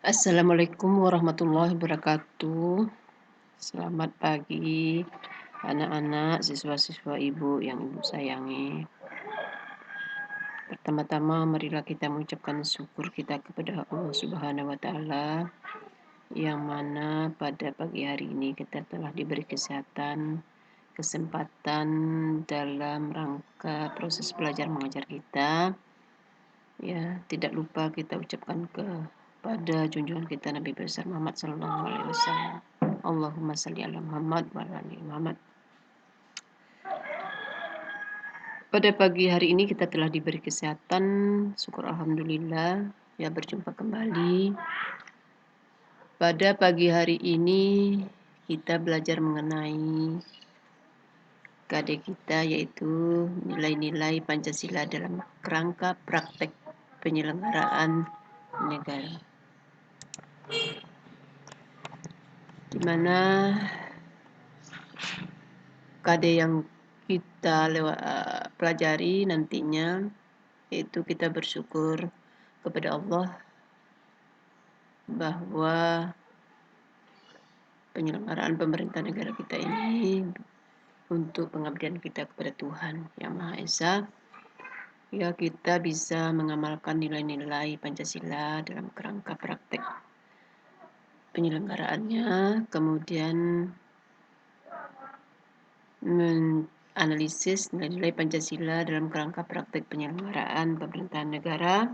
Assalamualaikum warahmatullahi wabarakatuh. Selamat pagi anak-anak, siswa-siswa ibu yang ibu sayangi. Pertama-tama marilah kita mengucapkan syukur kita kepada Allah Subhanahu wa taala yang mana pada pagi hari ini kita telah diberi kesehatan, kesempatan dalam rangka proses belajar mengajar kita. Ya, tidak lupa kita ucapkan kepada junjungan kita Nabi besar Muhammad sallallahu alaihi wasallam. Allahumma salli ala Muhammad wa ala ali Muhammad. Pada pagi hari ini kita telah diberi kesehatan, syukur alhamdulillah ya berjumpa kembali. Pada pagi hari ini kita belajar mengenai KD kita yaitu nilai-nilai Pancasila dalam kerangka praktek penyelenggaraan negara. Di mana KD yang kita pelajari nantinya yaitu kita bersyukur kepada Allah bahwa penyelenggaraan pemerintah negara kita ini untuk pengabdian kita kepada Tuhan Yang Maha Esa, ya kita bisa mengamalkan nilai-nilai Pancasila dalam kerangka praktek penyelenggaraannya, kemudian menganalisis nilai-nilai Pancasila dalam kerangka praktek penyelenggaraan pemerintahan negara.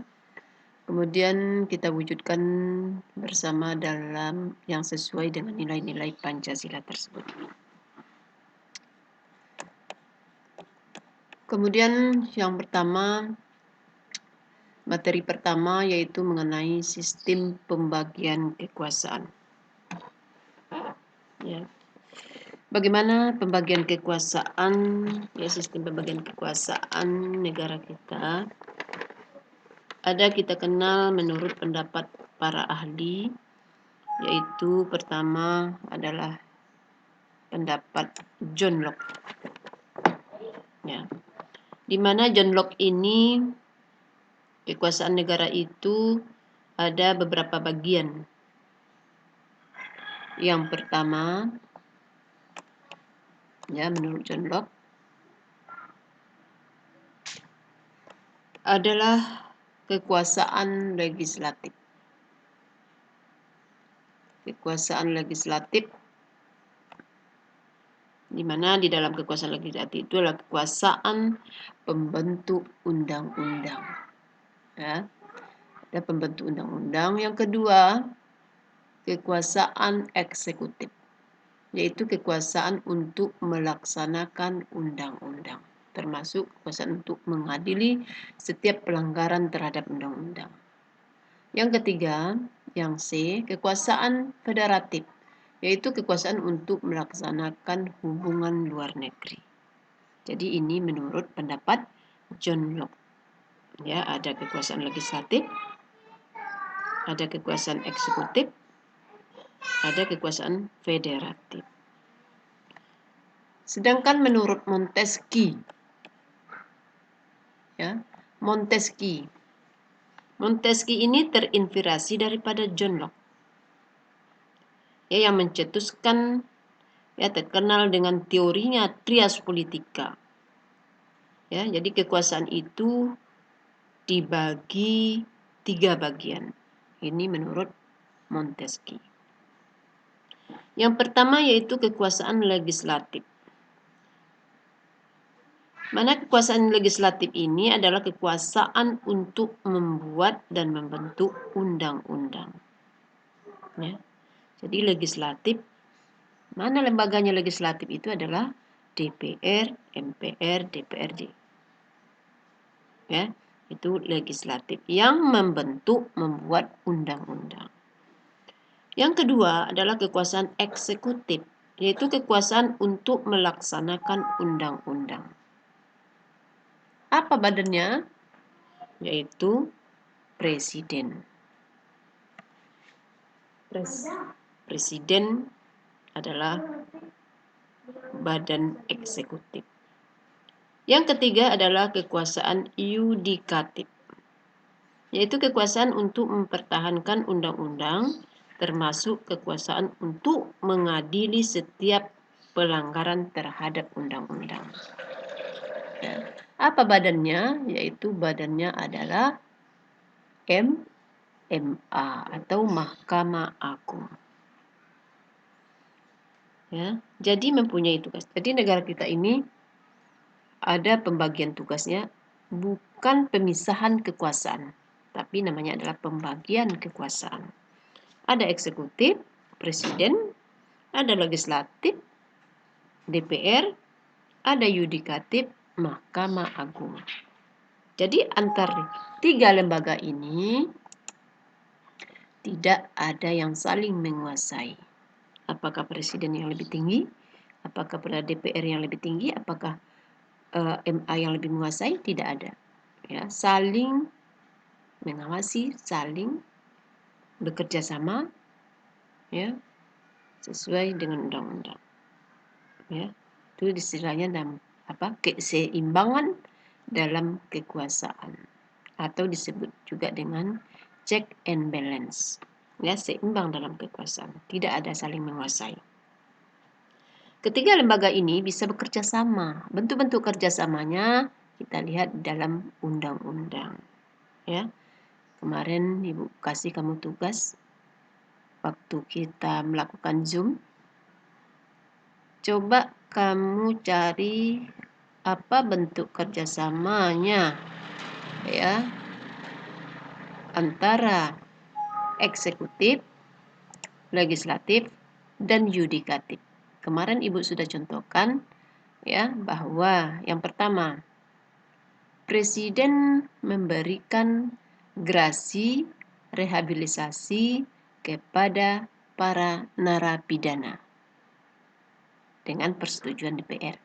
Kemudian kita wujudkan bersama dalam yang sesuai dengan nilai-nilai Pancasila tersebut. Kemudian yang pertama, materi pertama yaitu mengenai sistem pembagian kekuasaan. Ya. Bagaimana pembagian kekuasaan, ya sistem pembagian kekuasaan negara kita? Ada kita kenal menurut pendapat para ahli, yaitu pertama adalah pendapat John Locke. Ya. Di mana John Locke ini kekuasaan negara itu ada beberapa bagian. Yang pertama, ya menurut John Locke, adalah kekuasaan legislatif. Kekuasaan legislatif di mana di dalam kekuasaan legislatif itu adalah kekuasaan pembentuk undang-undang. Ya. Ada pembentuk undang-undang. Yang kedua, kekuasaan eksekutif, yaitu kekuasaan untuk melaksanakan undang-undang, termasuk kekuasaan untuk mengadili setiap pelanggaran terhadap undang-undang. Yang ketiga, yang C, kekuasaan federatif, yaitu kekuasaan untuk melaksanakan hubungan luar negeri. Jadi ini menurut pendapat John Locke. Ya, ada kekuasaan legislatif, ada kekuasaan eksekutif, ada kekuasaan federatif. Sedangkan menurut Montesquieu, ya, Montesquieu ini terinspirasi daripada John Locke, ya, yang mencetuskan, ya, terkenal dengan teorinya trias politika. Ya, jadi kekuasaan itu dibagi 3 bagian. Ini menurut Montesquieu. Yang pertama yaitu kekuasaan legislatif. Mana kekuasaan legislatif ini adalah kekuasaan untuk membuat dan membentuk undang-undang. Ya. Jadi legislatif, mana lembaganya legislatif itu adalah DPR, MPR, DPRD. Ya, itu legislatif yang membentuk, membuat undang-undang. Yang kedua adalah kekuasaan eksekutif, yaitu kekuasaan untuk melaksanakan undang-undang. Apa badannya? Yaitu presiden. Presiden adalah badan eksekutif. Yang ketiga adalah kekuasaan yudikatif. yaitu kekuasaan untuk mempertahankan undang-undang, termasuk kekuasaan untuk mengadili setiap pelanggaran terhadap undang-undang. Ya. Apa badannya? Yaitu badannya adalah MMA atau Mahkamah Agung. Ya, jadi mempunyai tugas. Jadi negara kita ini ada pembagian tugasnya, bukan pemisahan kekuasaan, tapi namanya adalah pembagian kekuasaan. Ada eksekutif, presiden, ada legislatif, DPR, ada yudikatif, Mahkamah Agung. Jadi antara tiga lembaga ini tidak ada yang saling menguasai. Apakah presiden yang lebih tinggi? Apakah pada DPR yang lebih tinggi? Apakah MA yang lebih menguasai? Tidak ada. Ya, saling mengawasi, saling bekerja sama, ya, sesuai dengan undang-undang. Ya, itu istilahnya dalam keseimbangan dalam kekuasaan, atau disebut juga dengan check and balance. Ya, seimbang dalam kekuasaan, tidak ada saling menguasai. Ketiga lembaga ini bisa bekerja sama. Bentuk-bentuk kerjasamanya kita lihat dalam undang-undang. Ya, kemarin Ibu kasih kamu tugas waktu kita melakukan Zoom. Coba kamu cari apa bentuk kerjasamanya, ya, antara eksekutif, legislatif, dan yudikatif. Kemarin Ibu sudah contohkan, ya, bahwa yang pertama, Presiden memberikan grasi rehabilitasi kepada para narapidana dengan persetujuan DPR.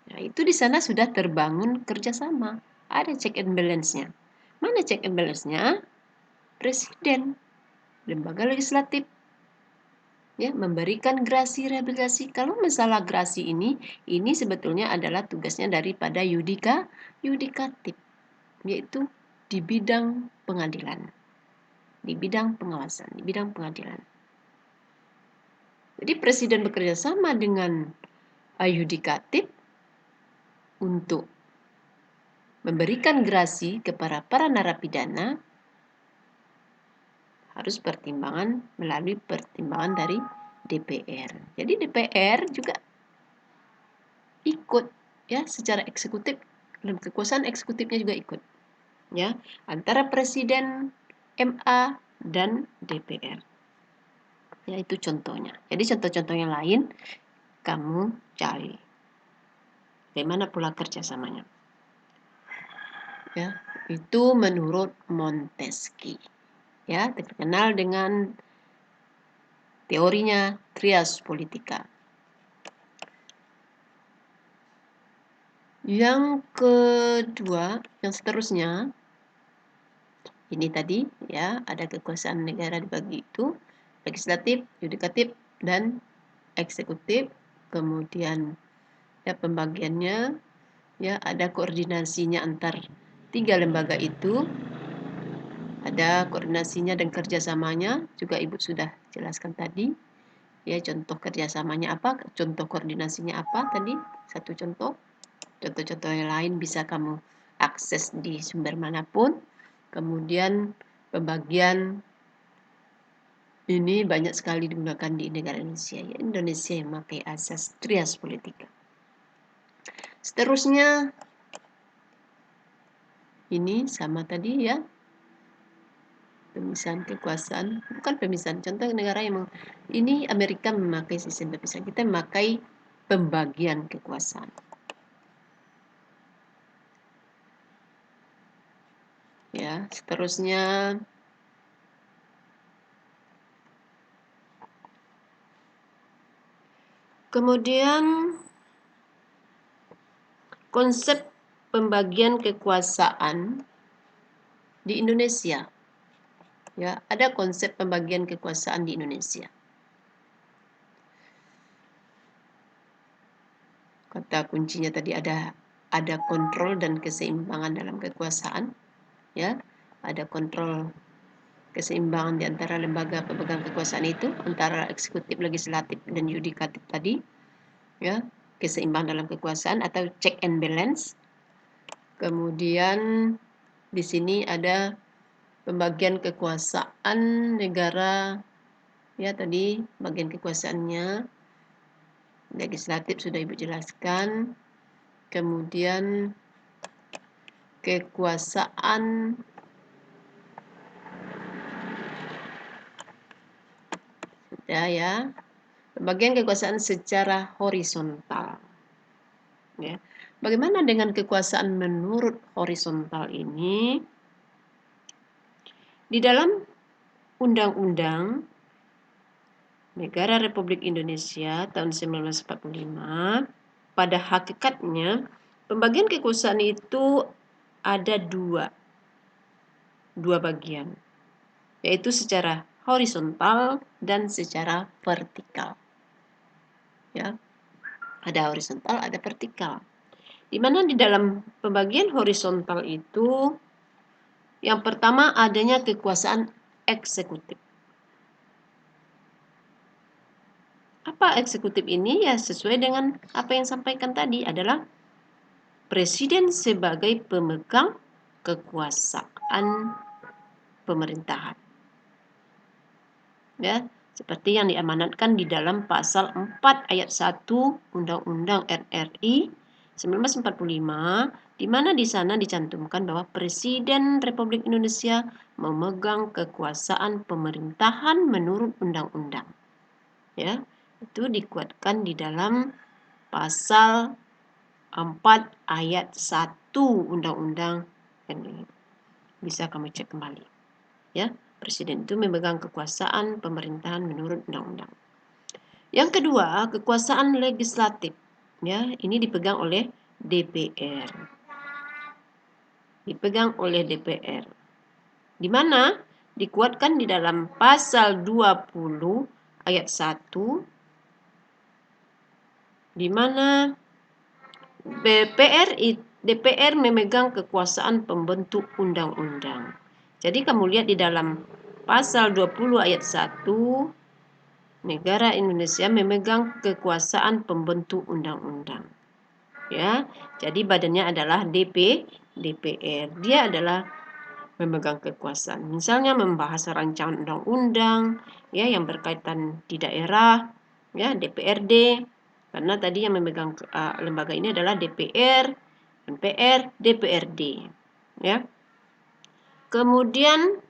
Nah, itu di sana sudah terbangun kerjasama. Ada check and balance-nya. Mana check and balance-nya? Presiden, lembaga legislatif, ya, memberikan grasi rehabilitasi. Kalau masalah grasi ini sebetulnya adalah tugasnya daripada yudikatif, yaitu di bidang pengadilan, di bidang pengawasan, di bidang pengadilan. Jadi presiden bekerja sama dengan yudikatif untuk memberikan grasi kepada para narapidana, harus pertimbangan melalui pertimbangan dari DPR. Jadi DPR juga ikut, ya, secara eksekutif, dalam kekuasaan eksekutifnya juga ikut, ya, antara presiden, MA, dan DPR. Ya, itu contohnya. Jadi contoh-contoh yang lain kamu cari. Bagaimana pula kerjasamanya? Ya, itu menurut Montesquieu. Ya, terkenal dengan teorinya trias politika. Yang kedua, yang seterusnya, ini tadi, ya, ada kekuasaan negara dibagi itu, legislatif, yudikatif, dan eksekutif. Kemudian, ya, pembagiannya, ya, ada koordinasinya antar tiga lembaga itu, ada koordinasinya dan kerjasamanya, juga Ibu sudah jelaskan tadi. Ya, contoh kerjasamanya apa, contoh koordinasinya apa tadi, satu contoh. Contoh-contoh yang lain bisa kamu akses di sumber manapun. Kemudian pembagian ini banyak sekali digunakan di negara Indonesia. Ya, Indonesia yang memakai asas trias politika. Seterusnya, ini sama tadi, ya, pemisahan kekuasaan, bukan pemisahan. Contoh negara yang ini Amerika memakai sistem pemisahan, kita memakai pembagian kekuasaan. Ya, seterusnya kemudian konsep pembagian kekuasaan di Indonesia. Ya, ada konsep pembagian kekuasaan di Indonesia. Kata kuncinya tadi ada kontrol dan keseimbangan dalam kekuasaan, ya. ada kontrol keseimbangan di antara lembaga pemegang kekuasaan itu, antara eksekutif, legislatif, dan yudikatif tadi, ya, keseimbangan dalam kekuasaan atau check and balance. Kemudian di sini ada pembagian kekuasaan negara, ya tadi bagian kekuasaannya, legislatif sudah Ibu jelaskan. Kemudian kekuasaan ya, pembagian kekuasaan secara horizontal. Ya. Bagaimana dengan kekuasaan menurut horizontal ini? Di dalam Undang-Undang Negara Republik Indonesia tahun 1945, pada hakikatnya pembagian kekuasaan itu ada dua bagian, yaitu secara horizontal dan secara vertikal. Ya, ada horizontal, ada vertikal. Di mana di dalam pembagian horizontal itu, yang pertama adanya kekuasaan eksekutif. Apa eksekutif ini? Ya sesuai dengan apa yang sampaikan tadi, adalah presiden sebagai pemegang kekuasaan pemerintahan. Ya, seperti yang diamanatkan di dalam pasal 4 ayat 1 Undang-Undang RI 1945, di mana di sana dicantumkan bahwa Presiden Republik Indonesia memegang kekuasaan pemerintahan menurut undang-undang. Ya, itu dikuatkan di dalam pasal 4 ayat 1 Undang-Undang RI. Bisa kamu cek kembali. Ya, presiden itu memegang kekuasaan pemerintahan menurut undang-undang. Yang kedua, kekuasaan legislatif. Ya, ini dipegang oleh DPR. Dipegang oleh DPR. Di mana dikuatkan di dalam pasal 20 ayat 1, di mana DPR memegang kekuasaan pembentuk undang-undang. Jadi kamu lihat di dalam pasal 20 ayat 1, negara Indonesia memegang kekuasaan pembentuk undang-undang. Ya, jadi badannya adalah DPR. Dia adalah memegang kekuasaan. Misalnya membahas rancangan undang-undang ya yang berkaitan di daerah, ya DPRD. Karena tadi yang memegang lembaga ini adalah DPR, MPR, DPRD. Ya. Kemudian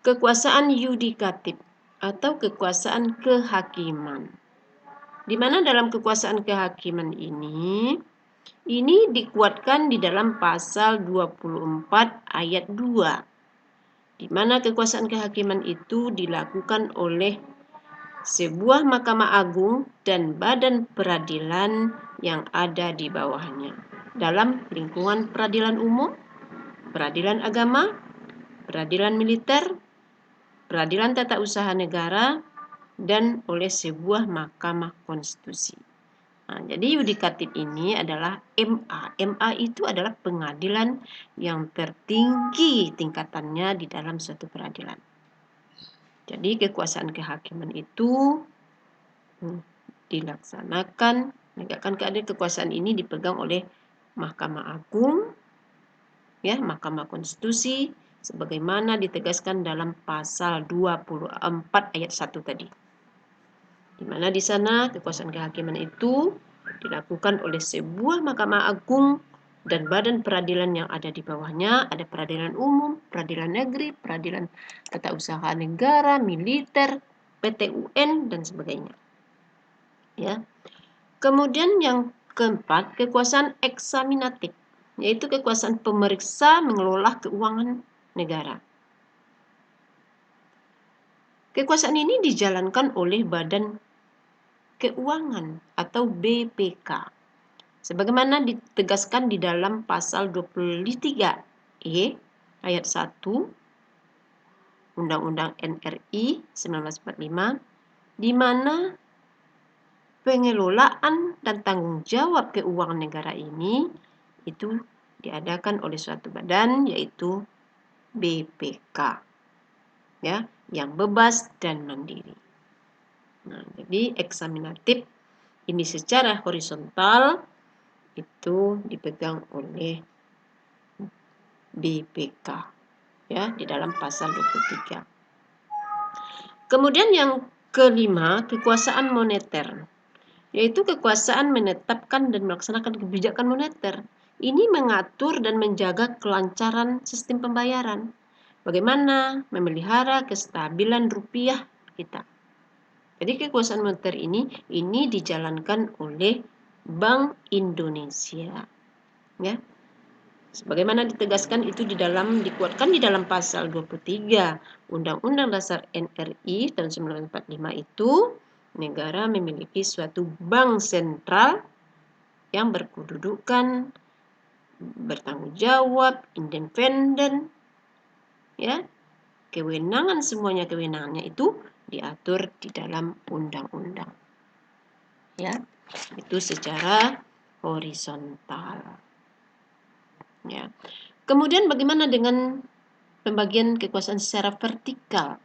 kekuasaan yudikatif atau kekuasaan kehakiman. Di mana dalam kekuasaan kehakiman ini dikuatkan di dalam pasal 24 ayat 2. Di mana kekuasaan kehakiman itu dilakukan oleh sebuah Mahkamah Agung dan badan peradilan yang ada di bawahnya. Dalam lingkungan peradilan umum, peradilan agama, peradilan militer, peradilan tata usaha negara, dan oleh sebuah mahkamah konstitusi. Nah, jadi yudikatif ini adalah MA. MA itu adalah pengadilan yang tertinggi tingkatannya di dalam suatu peradilan. Jadi kekuasaan kehakiman itu dilaksanakan, menegakkan keadilan. Kekuasaan ini dipegang oleh Mahkamah Agung, ya, Mahkamah Konstitusi, sebagaimana ditegaskan dalam pasal 24 ayat 1 tadi. Di mana di sana kekuasaan kehakiman itu dilakukan oleh sebuah Mahkamah Agung dan badan peradilan yang ada di bawahnya. Ada peradilan umum, peradilan negeri, peradilan tata usaha negara, militer, PT UN, dan sebagainya. Ya. Kemudian yang keempat, kekuasaan eksaminatif, yaitu kekuasaan pemeriksa mengelola keuangan negara. Kekuasaan ini dijalankan oleh Badan Keuangan atau BPK. Sebagaimana ditegaskan di dalam pasal 23E ayat 1 Undang-Undang NRI 1945, di mana pengelolaan dan tanggung jawab keuangan negara ini itu diadakan oleh suatu badan yaitu BPK, ya, yang bebas dan mandiri. Nah, jadi eksaminatif ini secara horizontal itu dipegang oleh BPK, ya, di dalam pasal 23. Kemudian yang kelima, kekuasaan moneter, yaitu kekuasaan menetapkan dan melaksanakan kebijakan moneter. Ini mengatur dan menjaga kelancaran sistem pembayaran. Bagaimana memelihara kestabilan rupiah kita. Jadi kekuasaan moneter ini dijalankan oleh Bank Indonesia. Ya. Sebagaimana ditegaskan itu dikuatkan di dalam pasal 23 Undang-Undang Dasar NRI tahun 1945 itu, negara memiliki suatu bank sentral yang berkedudukan bertanggung jawab, independen, ya. Semuanya kewenangannya itu diatur di dalam undang-undang. Ya, itu secara horizontal. Ya. Kemudian bagaimana dengan pembagian kekuasaan secara vertikal?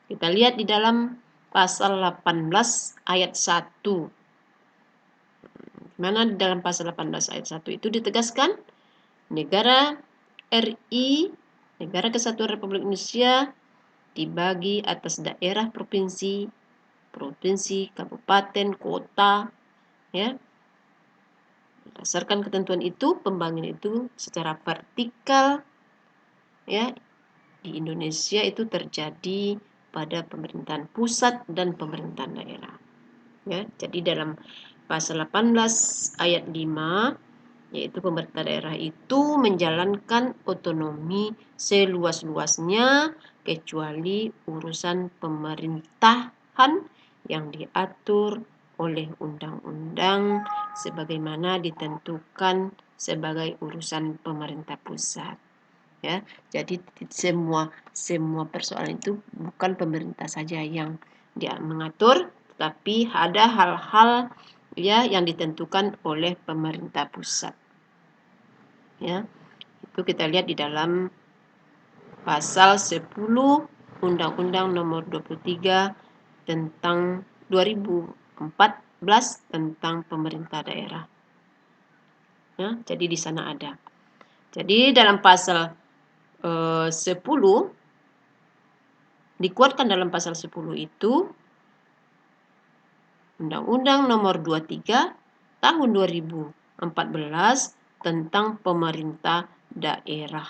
Kita lihat di dalam pasal 18 ayat 1. Mana di dalam pasal 18 ayat 1 itu ditegaskan negara RI, Negara Kesatuan Republik Indonesia dibagi atas daerah provinsi, kabupaten, kota, ya. Berdasarkan ketentuan itu, pembangunan itu secara vertikal, ya, di Indonesia itu terjadi pada pemerintahan pusat dan pemerintahan daerah. Ya, jadi dalam pasal 18 ayat 5, yaitu pemerintah daerah itu menjalankan otonomi seluas-luasnya kecuali urusan pemerintahan yang diatur oleh undang-undang sebagaimana ditentukan sebagai urusan pemerintah pusat. Ya, jadi semua persoalan itu bukan pemerintah saja yang dia mengatur, tapi ada hal-hal, ya, yang ditentukan oleh pemerintah pusat. Ya, itu kita lihat di dalam pasal 10 Undang-Undang Nomor 23 tentang 2014 tentang pemerintah daerah. Ya, jadi di sana ada. Jadi dalam pasal 10 dikuatkan dalam pasal 10 itu Undang-Undang Nomor 23 tahun 2014 tentang pemerintah daerah,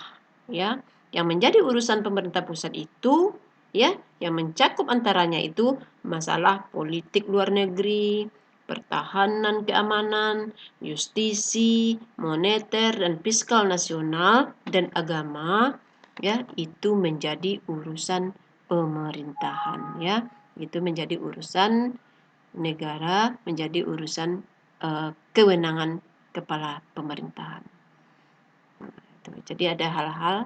ya, yang menjadi urusan pemerintah pusat itu, ya, yang mencakup antaranya itu masalah politik luar negeri, pertahanan keamanan, justisi, moneter dan fiskal nasional dan agama, ya, itu menjadi urusan pemerintahan, ya. Itu menjadi urusan negara, menjadi urusan kewenangan kepala pemerintahan. Jadi ada hal-hal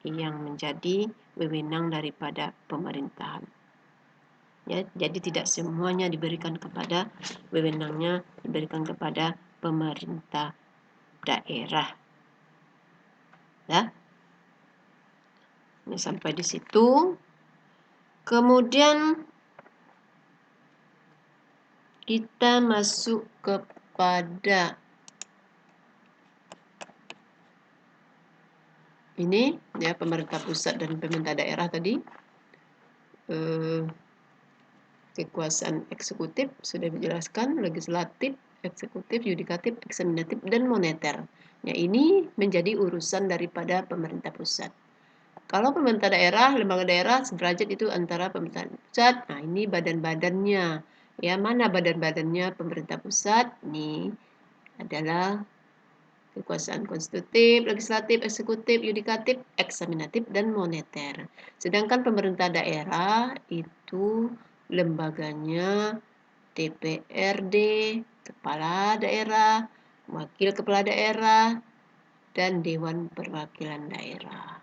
yang menjadi wewenang daripada pemerintahan. Ya, jadi tidak semuanya diberikan kepada wewenangnya diberikan kepada pemerintah daerah. Ya. Ini sampai di situ. Kemudian kita masuk kepada ini, ya, pemerintah pusat dan pemerintah daerah tadi. Kekuasaan eksekutif sudah dijelaskan, legislatif, eksekutif, yudikatif, eksaminatif, dan moneter. Ya, ini menjadi urusan daripada pemerintah pusat. Kalau pemerintah daerah, lembaga daerah sederajat itu antara pemerintah pusat. Nah, ini badan-badannya. Ya, mana badan-badannya pemerintah pusat? Ini adalah kekuasaan konstitutif, legislatif, eksekutif, yudikatif, eksaminatif, dan moneter. Sedangkan pemerintah daerah itu lembaganya DPRD, kepala daerah, wakil kepala daerah, dan Dewan Perwakilan Daerah.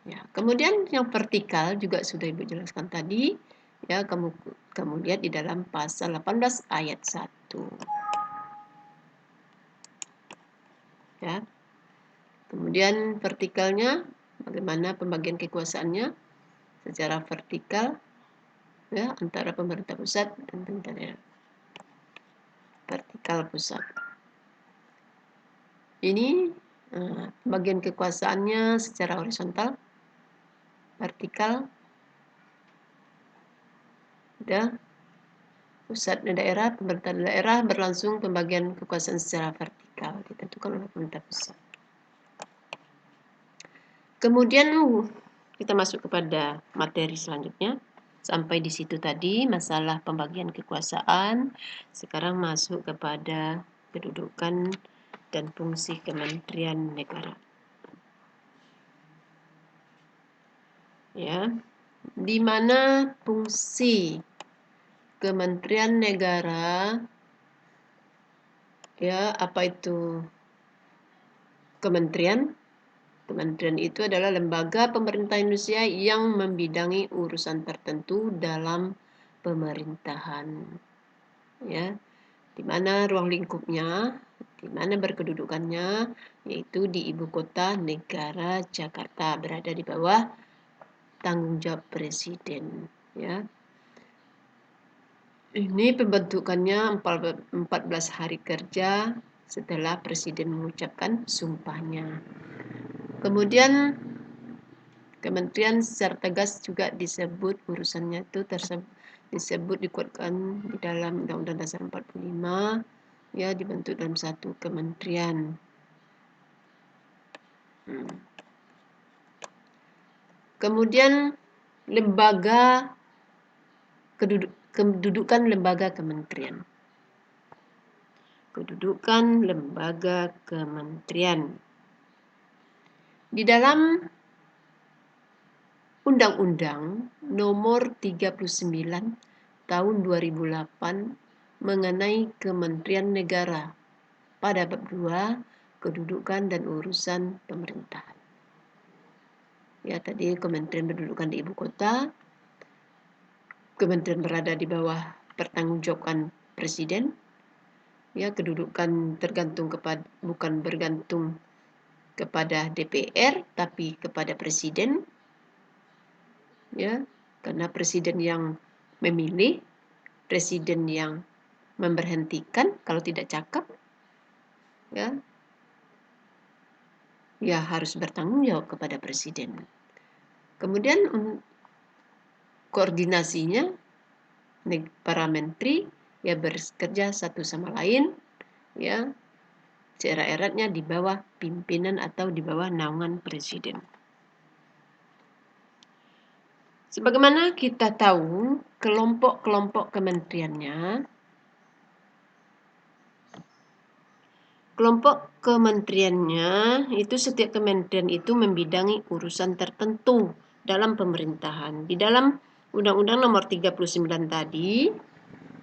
Ya, kemudian yang vertikal juga sudah Ibu jelaskan tadi. Ya, kamu lihat di dalam pasal 18 ayat 1. ya. Kemudian vertikalnya, bagaimana pembagian kekuasaannya secara vertikal, ya, antara pemerintah pusat dan pemerintah daerah. Vertikal pusat. Ini pembagian kekuasaannya secara horizontal, vertikal, ya. Pusat dan daerah, pemerintah daerah berlangsung pembagian kekuasaan secara vertikal ditentukan oleh pemerintah pusat. Kemudian kita masuk kepada materi selanjutnya. Sampai di situ tadi masalah pembagian kekuasaan. Sekarang masuk kepada kedudukan dan fungsi kementerian negara. Ya, di mana fungsi kementerian negara, ya, apa itu kementerian? Kementerian itu adalah lembaga pemerintah Indonesia yang membidangi urusan tertentu dalam pemerintahan. Ya, di mana ruang lingkupnya, di mana berkedudukannya, yaitu di ibu kota negara Jakarta, berada di bawah tanggung jawab presiden. Ya, ini pembentukannya 14 hari kerja setelah presiden mengucapkan sumpahnya. Kemudian kementerian secara tegas juga disebut urusannya itu disebut dikuatkan di dalam Undang-Undang Dasar 45, ya, dibentuk dalam satu kementerian. Kemudian lembaga kedudukan lembaga kementerian. Kedudukan lembaga kementerian. Di dalam Undang-Undang Nomor 39 Tahun 2008 mengenai Kementerian Negara pada bab 2 kedudukan dan urusan pemerintahan. Ya, tadi kementerian berkedudukan di ibu kota, kementerian berada di bawah pertanggungjawaban presiden. Ya, kedudukan tergantung bukan bergantung kepada DPR tapi kepada presiden. Ya, karena presiden yang memilih, presiden yang memberhentikan kalau tidak cakap, ya, ya harus bertanggung jawab kepada presiden. Kemudian koordinasinya para menteri ya bekerja satu sama lain, ya, seera-eratnya di bawah pimpinan atau di bawah naungan presiden. Sebagaimana kita tahu, kelompok-kelompok kementeriannya, itu setiap kementerian itu membidangi urusan tertentu dalam pemerintahan. Di dalam Undang-Undang Nomor 39 tadi,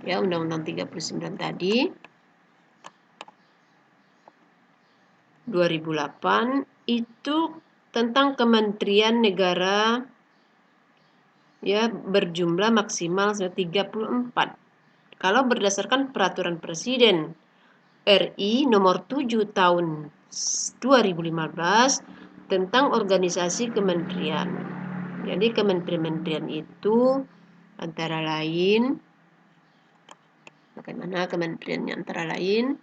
ya, Undang-Undang 39 tadi 2008 itu tentang kementerian negara, ya, berjumlah maksimal 34. Kalau berdasarkan peraturan presiden RI nomor 7 tahun 2015 tentang organisasi kementerian. Jadi kementerian itu antara lain, bagaimana kementeriannya antara lain?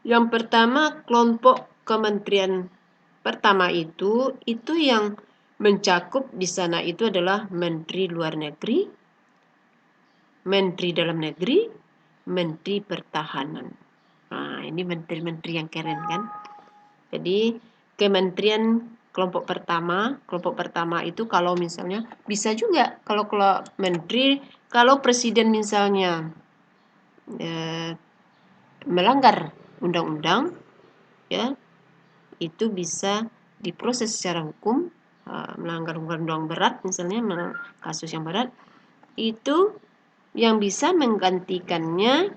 Yang pertama, kelompok kementerian pertama itu yang mencakup di sana itu adalah Menteri Luar Negeri, Menteri Dalam Negeri, Menteri Pertahanan. Nah, ini menteri-menteri yang keren kan? Jadi kementerian kelompok pertama itu kalau misalnya bisa juga kalau menteri, kalau presiden misalnya melanggar undang-undang, ya, itu bisa diproses secara hukum, melanggar undang-undang berat misalnya, kasus yang berat, itu yang bisa menggantikannya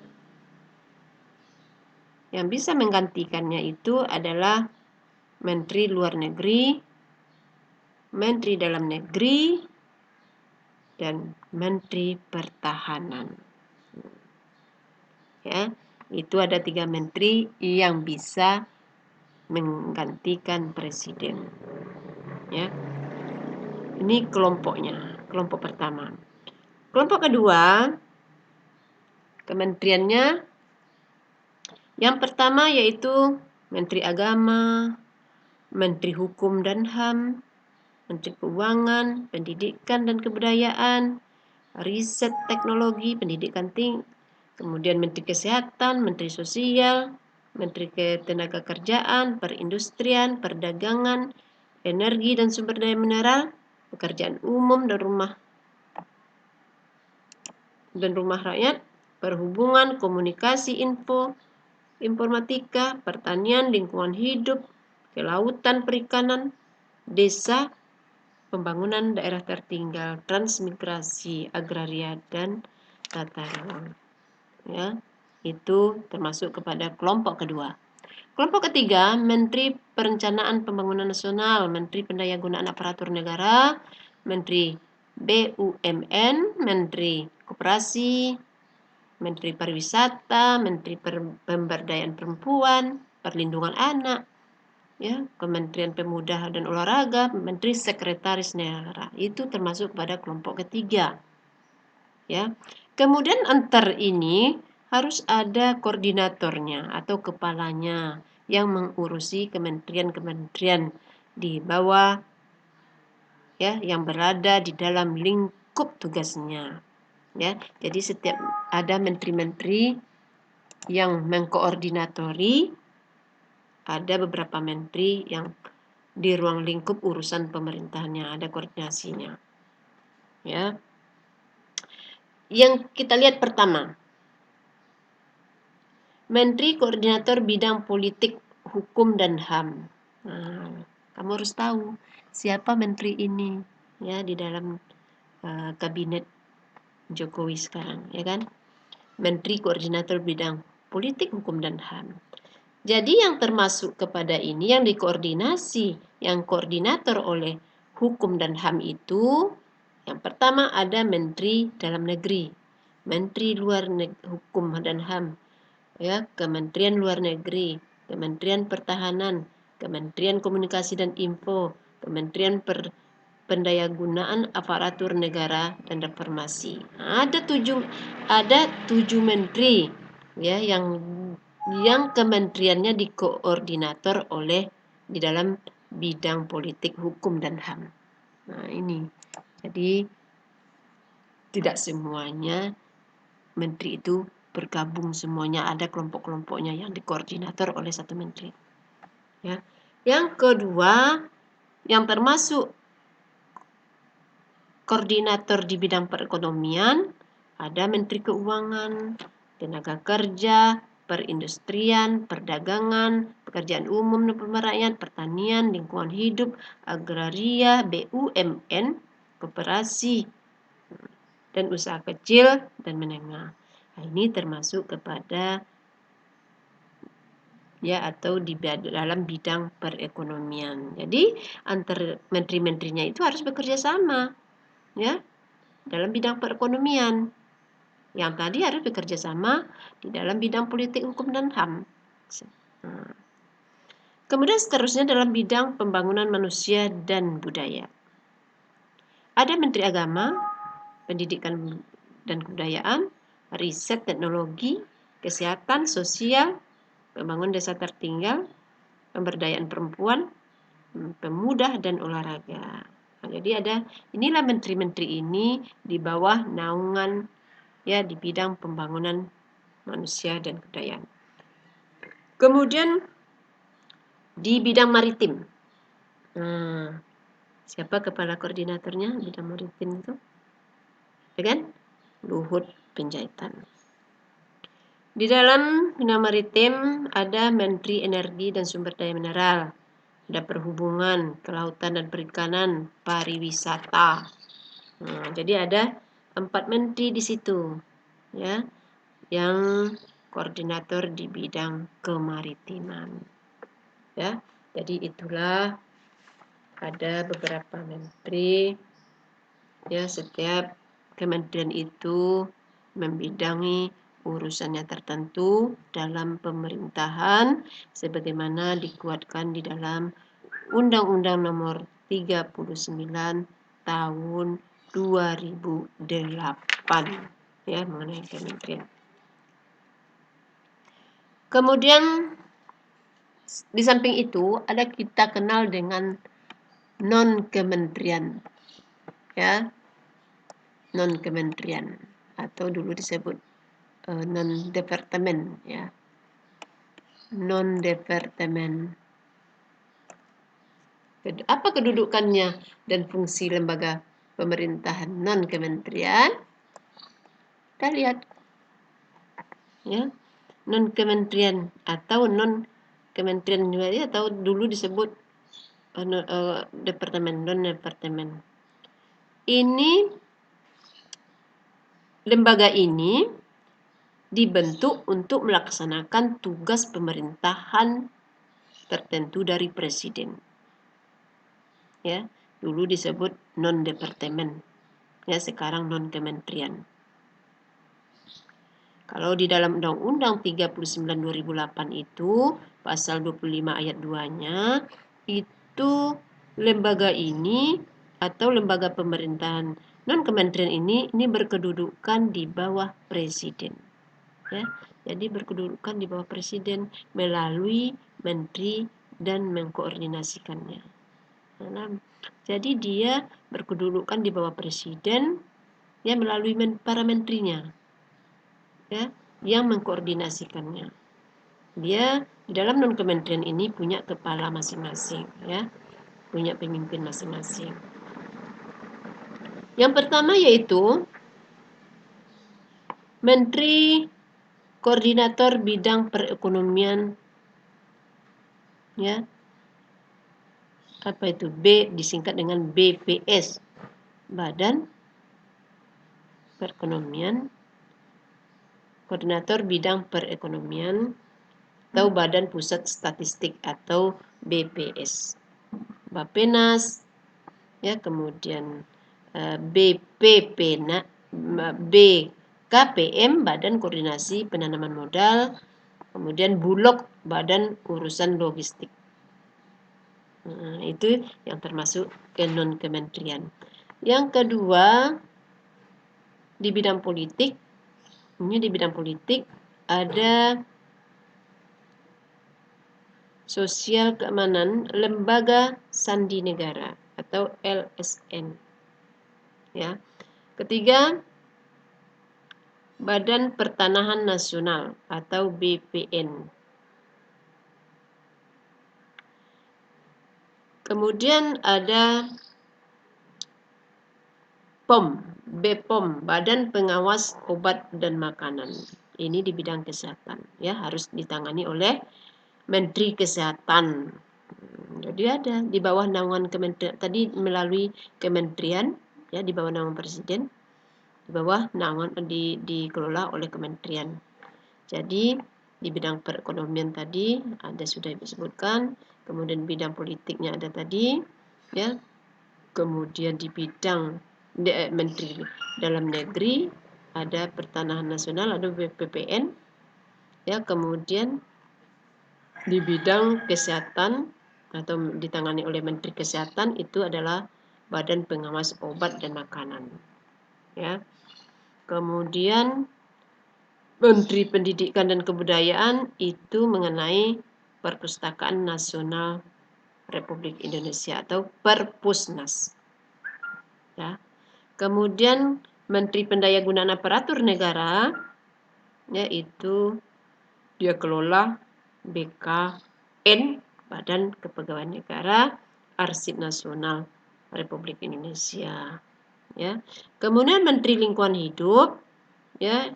itu adalah Menteri Luar Negeri, Menteri Dalam Negeri, dan Menteri Pertahanan. Ya, Itu ada 3 menteri yang bisa menggantikan presiden. Ya, ini kelompoknya, kelompok pertama. Kelompok kedua, kementeriannya yang pertama yaitu Menteri Agama, Menteri Hukum dan HAM, Menteri Keuangan, Pendidikan dan Kebudayaan, Riset Teknologi, Pendidikan Tinggi, kemudian Menteri Kesehatan, Menteri Sosial, Menteri Ketenagakerjaan, Perindustrian, Perdagangan, Energi dan Sumber Daya Mineral, Pekerjaan Umum dan Rumah Rakyat, Perhubungan, Komunikasi, Informatika, Pertanian, Lingkungan Hidup, Kelautan, Perikanan, Desa, Pembangunan Daerah Tertinggal, Transmigrasi, Agraria, dan Tata Ruang. Ya, itu termasuk kepada kelompok kedua. Kelompok ketiga, Menteri Perencanaan Pembangunan Nasional, Menteri Pendayagunaan Aparatur Negara, Menteri BUMN, Menteri Koperasi, Menteri Pariwisata, Menteri Pemberdayaan Perempuan, Perlindungan Anak, ya, Kementerian Pemuda dan Olahraga, Menteri Sekretaris Negara. Itu termasuk pada kelompok ketiga. Ya. Kemudian antar ini harus ada koordinatornya atau kepalanya yang mengurusi kementerian-kementerian di bawah, ya, yang berada di dalam lingkup tugasnya. Ya, jadi setiap ada menteri-menteri yang mengkoordinatori, ada beberapa menteri yang di ruang lingkup urusan pemerintahannya, ada koordinasinya. Ya. Yang kita lihat pertama, Menteri Koordinator Bidang Politik, Hukum dan HAM. Nah, kamu harus tahu siapa menteri ini, ya, di dalam kabinet Jokowi sekarang, ya kan? Menteri Koordinator Bidang Politik, Hukum dan HAM. Jadi yang termasuk kepada ini yang dikoordinasi, yang koordinator oleh Hukum dan HAM itu, yang pertama ada Menteri Dalam Negeri, Menteri Hukum dan HAM, ya, Kementerian Luar Negeri, Kementerian Pertahanan, Kementerian Komunikasi dan Info, Kementerian Pendayagunaan Aparatur Negara dan Reformasi. Ada tujuh menteri, ya, yang kementeriannya dikoordinator oleh di dalam bidang politik, hukum dan HAM. Nah, ini. Jadi tidak semuanya menteri itu bergabung, semuanya ada kelompok-kelompoknya yang dikoordinator oleh satu menteri. Ya. Yang kedua, yang termasuk koordinator di bidang perekonomian, ada Menteri Keuangan, Tenaga Kerja, Perindustrian, Perdagangan, Pekerjaan Umum dan Perumahan Rakyat, Pertanian, Lingkungan Hidup, Agraria, BUMN, Koperasi, dan Usaha Kecil dan Menengah. Nah, ini termasuk kepada, ya, atau di dalam bidang perekonomian. Jadi antar menteri-menterinya itu harus bekerja sama, ya, dalam bidang perekonomian. Yang tadi harus bekerja sama di dalam bidang politik, hukum dan HAM. Kemudian seterusnya dalam bidang pembangunan manusia dan budaya. Ada Menteri Agama, Pendidikan dan Kebudayaan, Riset Teknologi, Kesehatan, Sosial, Pembangunan Desa Tertinggal, Pemberdayaan Perempuan, Pemuda dan Olahraga. Nah, jadi inilah menteri-menteri ini di bawah naungan, ya, di bidang pembangunan manusia dan kebudayaan. Kemudian di bidang maritim. Nah, siapa kepala koordinatornya bidang maritim itu? Ya kan? Luhut Panjaitan. Di dalam bidang maritim ada Menteri Energi dan Sumber Daya Mineral, ada Perhubungan, Kelautan dan Perikanan, Pariwisata. Nah, jadi ada 4 menteri di situ, ya, yang koordinator di bidang kemaritiman. Ya, jadi itulah ada beberapa menteri, ya, setiap kementerian itu membidangi urusannya tertentu dalam pemerintahan sebagaimana dikuatkan di dalam Undang-Undang Nomor 39 tahun 2008 ya mengenai kementerian. Kemudian di samping itu ada kita kenal dengan non-kementerian ya, non-kementerian atau dulu disebut non-departemen ya. Non-departemen. Apa kedudukannya dan fungsi lembaga pemerintahan non-kementerian? Kita lihat ya. Non-kementerian atau non-kementerian juga ya, atau dulu disebut departemen, non-departemen. Ini lembaga ini dibentuk untuk melaksanakan tugas pemerintahan tertentu dari presiden. Ya, dulu disebut non-departemen. Ya, sekarang non-kementerian. Kalau di dalam Undang-Undang 39 2008 itu, pasal 25 ayat 2-nya, itu lembaga ini atau lembaga pemerintahan non-kementerian ini berkedudukan di bawah presiden. Ya, jadi berkedudukan di bawah presiden melalui menteri dan mengkoordinasikannya. Nah, jadi dia berkedudukan di bawah presiden ya melalui para menterinya. Ya, yang mengkoordinasikannya. Dia di dalam non-kementerian ini punya kepala masing-masing, ya, punya pemimpin masing-masing. Yang pertama yaitu Menteri Koordinator Bidang Perekonomian, ya, apa itu B disingkat dengan BPS, Badan Perekonomian, Koordinator Bidang Perekonomian atau Badan Pusat Statistik atau BPS. Bappenas ya, kemudian BKPM Badan Koordinasi Penanaman Modal, kemudian Bulog Badan Urusan Logistik. Itu yang termasuk ke non-kementerian. Yang kedua di bidang politik, ada Sosial Keamanan Lembaga Sandi Negara atau LSN. Ya. Ketiga, Badan Pertanahan Nasional atau BPN. Kemudian ada POM, BPOM, Badan Pengawas Obat dan Makanan. Ini di bidang kesehatan, ya, harus ditangani oleh Menteri Kesehatan. Jadi ada di bawah naungan kementerian tadi melalui kementerian, ya, di bawah naungan presiden, di bawah naungan dikelola oleh kementerian. Jadi di bidang perekonomian tadi ada sudah disebutkan, kemudian bidang politiknya ada tadi, ya. Kemudian di bidang Menteri Dalam Negeri ada Pertanahan Nasional, ada BPPN, ya. Kemudian di bidang kesehatan atau ditangani oleh Menteri Kesehatan itu adalah Badan Pengawas Obat dan Makanan, ya. Kemudian Menteri Pendidikan dan Kebudayaan itu mengenai Perpustakaan Nasional Republik Indonesia atau Perpusnas. Ya. Kemudian Menteri Pendayagunaan Aparatur Negara, yaitu dia kelola BKN, Badan Kepegawaian Negara, Arsip Nasional Republik Indonesia. Ya. Kemudian Menteri Lingkungan Hidup, ya,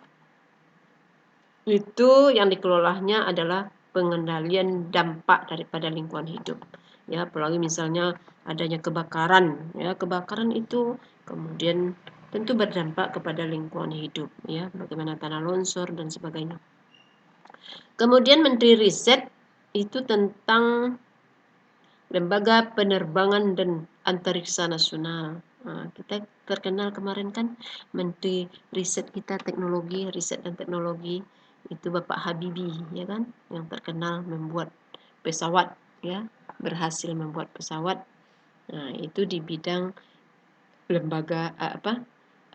itu yang dikelolanya adalah pengendalian dampak daripada lingkungan hidup. Ya, apalagi misalnya adanya kebakaran, ya, kebakaran itu kemudian tentu berdampak kepada lingkungan hidup, ya, bagaimana tanah longsor dan sebagainya. Kemudian Menteri Riset itu tentang Lembaga Penerbangan dan Antariksa Nasional, Kita terkenal kemarin kan Menteri Riset kita Riset dan Teknologi itu Bapak Habibie, ya kan, yang terkenal membuat pesawat, ya, berhasil membuat pesawat. Nah, itu di bidang lembaga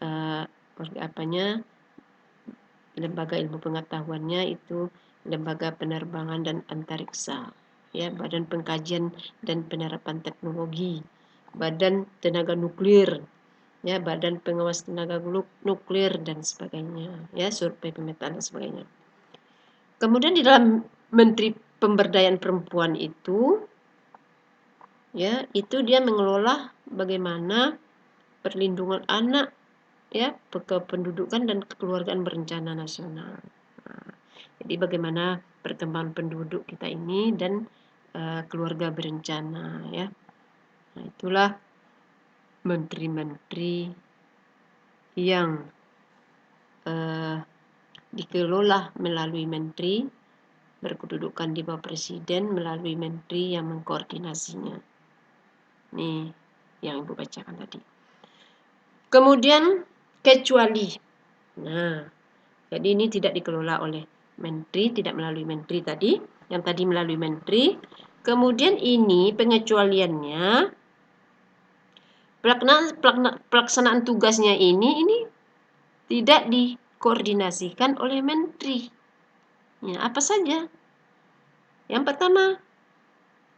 eh, apanya lembaga ilmu pengetahuannya itu Lembaga Penerbangan dan Antariksa, ya, Badan Pengkajian dan Penerapan Teknologi, Badan Tenaga Nuklir, ya, Badan Pengawas Tenaga Nuklir dan sebagainya, ya, survei pemetaan dan sebagainya. Kemudian di dalam Menteri Pemberdayaan Perempuan itu, ya, itu dia mengelola bagaimana perlindungan anak, ya, kependudukan dan kekeluargaan berencana nasional. Jadi bagaimana perkembangan penduduk kita ini dan keluarga berencana, ya. Nah, itulah menteri-menteri yang dikelola melalui menteri, berkedudukan di bawah presiden melalui menteri yang mengkoordinasinya. Nih yang Ibu bacakan tadi. Kemudian kecuali. Nah, jadi ini tidak dikelola oleh menteri, tidak melalui menteri tadi. Yang tadi melalui menteri. Kemudian ini pengecualiannya, pelaksanaan tugasnya ini tidak dikoordinasikan oleh menteri. Ya, apa saja? Yang pertama,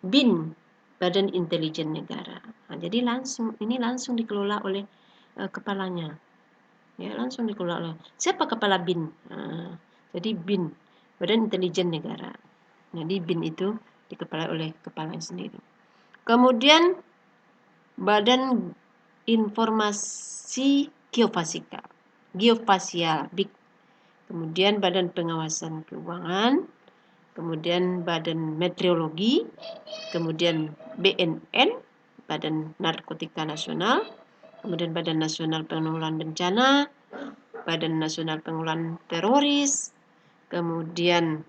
BIN, Badan Intelijen Negara. Nah, jadi langsung dikelola oleh kepalanya. Ya, langsung dikelola oleh siapa kepala BIN? Nah, jadi BIN, Badan Intelijen Negara. Jadi BIN itu dikepalai oleh kepalanya sendiri. Kemudian Badan Informasi Geofasial, BIG. Kemudian Badan Pengawasan Keuangan, kemudian Badan Meteorologi, kemudian BNN, Badan Narkotika Nasional, kemudian Badan Nasional Penanggulangan Bencana, Badan Nasional Penanggulangan Teroris, kemudian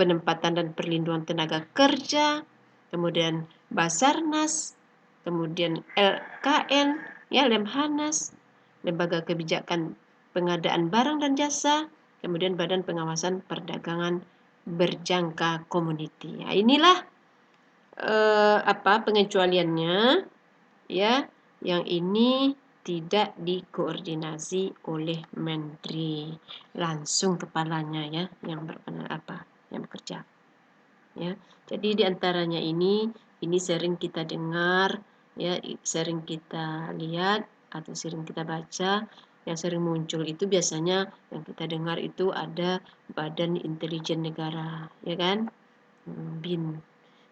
Penempatan dan Perlindungan Tenaga Kerja, kemudian Basarnas, kemudian LKN, ya, Lemhanas, Lembaga Kebijakan Pengadaan Barang dan Jasa, kemudian Badan Pengawasan Perdagangan Berjangka Community. Nah, inilah pengecualiannya, ya, yang ini tidak dikoordinasi oleh menteri, langsung kepalanya, ya, yang bekerja, ya. Jadi diantaranya ini sering kita dengar, ya, sering kita lihat atau sering kita baca. Yang sering muncul itu biasanya yang kita dengar itu ada Badan Intelijen Negara, ya kan, BIN.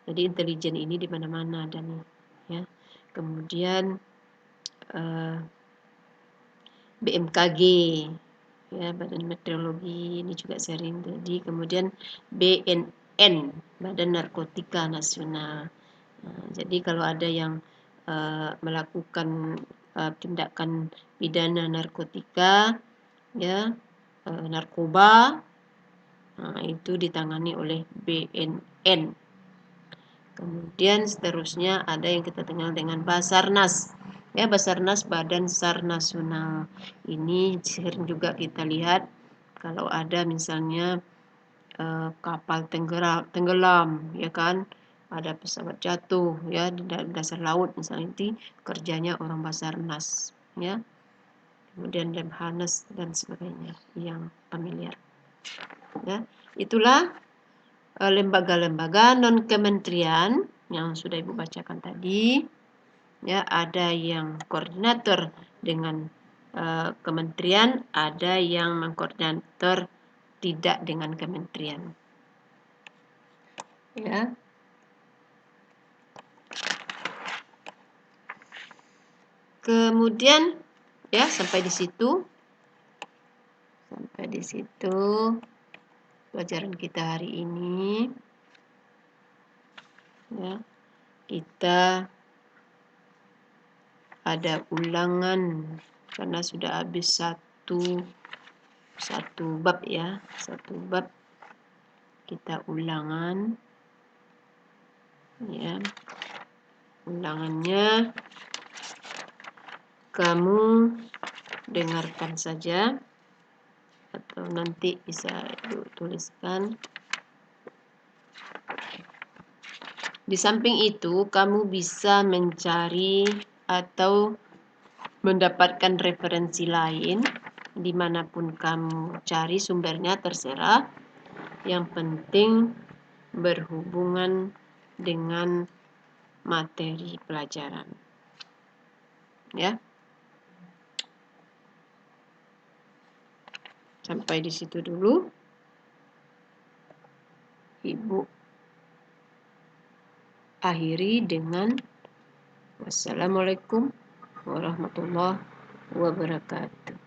Jadi intelijen ini di mana-mana dan, ya. Kemudian BMKG, ya, Badan Meteorologi ini juga sering jadi. Kemudian BNN, Badan Narkotika Nasional. Nah, jadi kalau ada yang melakukan tindakan pidana narkotika, ya, narkoba, nah, itu ditangani oleh BNN. Kemudian seterusnya ada yang kita kenal dengan Basarnas. Ya, Basarnas, Badan SAR Nasional. Ini sering juga kita lihat kalau ada misalnya kapal tenggelam, ya kan, ada pesawat jatuh, ya, di dasar laut misalnya, itu kerjanya orang Basarnas, ya. Kemudian Lemhanas dan sebagainya yang familiar, ya. Itulah lembaga-lembaga non kementerian yang sudah Ibu bacakan tadi, ya. Ada yang koordinator dengan kementerian, ada yang mengkoordinator tidak dengan kementerian, ya. Kemudian, ya, sampai di situ pelajaran kita hari ini, ya. Kita ada ulangan karena sudah habis satu bab, ya, satu bab. Kita ulangan, ya. Ulangannya kamu dengarkan saja, atau nanti bisa Ibu tuliskan. Di samping itu, kamu bisa mencari atau mendapatkan referensi lain dimanapun kamu cari sumbernya, terserah. Yang penting berhubungan dengan materi pelajaran. Ya. Sampai di situ dulu. Ibu akhiri dengan wassalamualaikum warahmatullahi wabarakatuh.